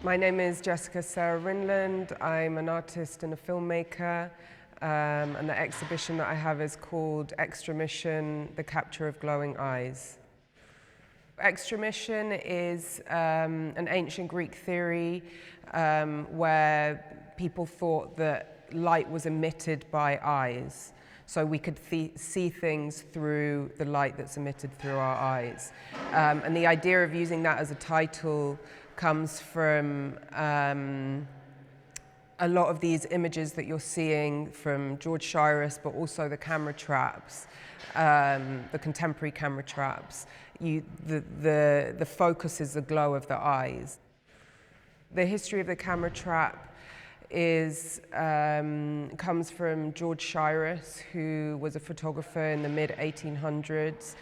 My name is Jessica Sarah Rinland. I'm an artist and a filmmaker, and the exhibition that I have is called Extramission, The Capture of Glowing Eyes. Extramission is an ancient Greek theory where people thought that light was emitted by eyes. So we could see things through the light that's emitted through our eyes. And the idea of using that as a title comes from a lot of these images that you're seeing from George Shiras, but also the camera traps, the contemporary camera traps. The focus is the glow of the eyes. The history of the camera trap comes from George Shiras, who was a photographer in the mid-1800s,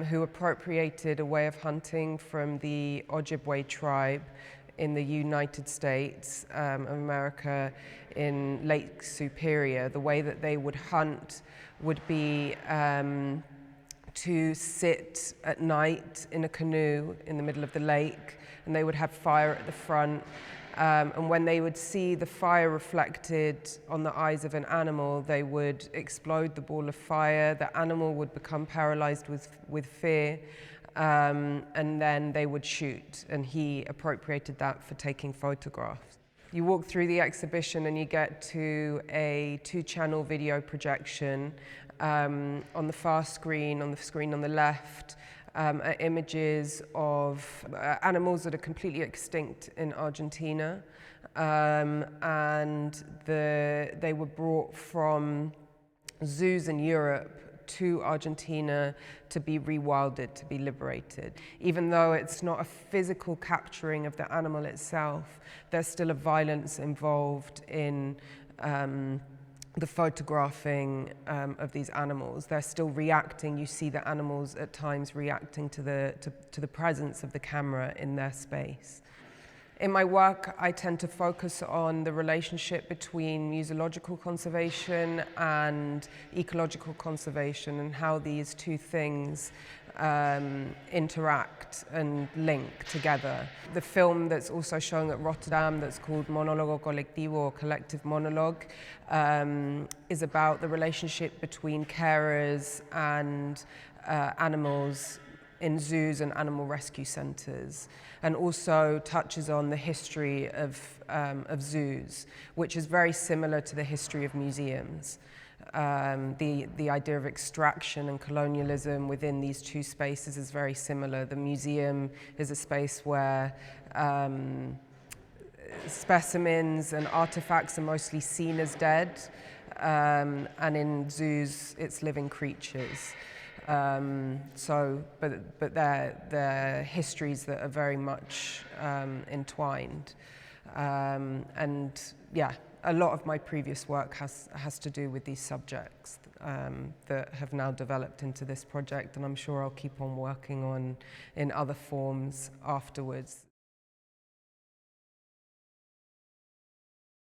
who appropriated a way of hunting from the Ojibwe tribe in the United States of America in Lake Superior. The way that they would hunt would be to sit at night in a canoe in the middle of the lake, and they would have fire at the front. And when they would see the fire reflected on the eyes of an animal, they would explode the ball of fire. The animal would become paralyzed with fear, and then they would shoot. And he appropriated that for taking photographs. You walk through the exhibition and you get to a 2-channel video projection. On the far screen, on the screen on the left, are images of animals that are completely extinct in Argentina, and they were brought from zoos in Europe to Argentina to be rewilded, to be liberated. Even though it's not a physical capturing of the animal itself, there's still a violence involved in the photographing of these animals. They're still reacting. You see the animals at times reacting to the presence of the camera in their space. In my work, I tend to focus on the relationship between museological conservation and ecological conservation, and how these two things interact and link together. The film that's also showing at Rotterdam, that's called Monólogo Colectivo, or Collective Monologue, is about the relationship between carers and animals in zoos and animal rescue centres, and also touches on the history of zoos, which is very similar to the history of museums. The idea of extraction and colonialism within these two spaces is very similar. The museum is a space where specimens and artifacts are mostly seen as dead, and in zoos it's living creatures. But they're histories that are very much entwined. And yeah, a lot of my previous work has to do with these subjects that have now developed into this project, and I'm sure I'll keep on working on in other forms afterwards.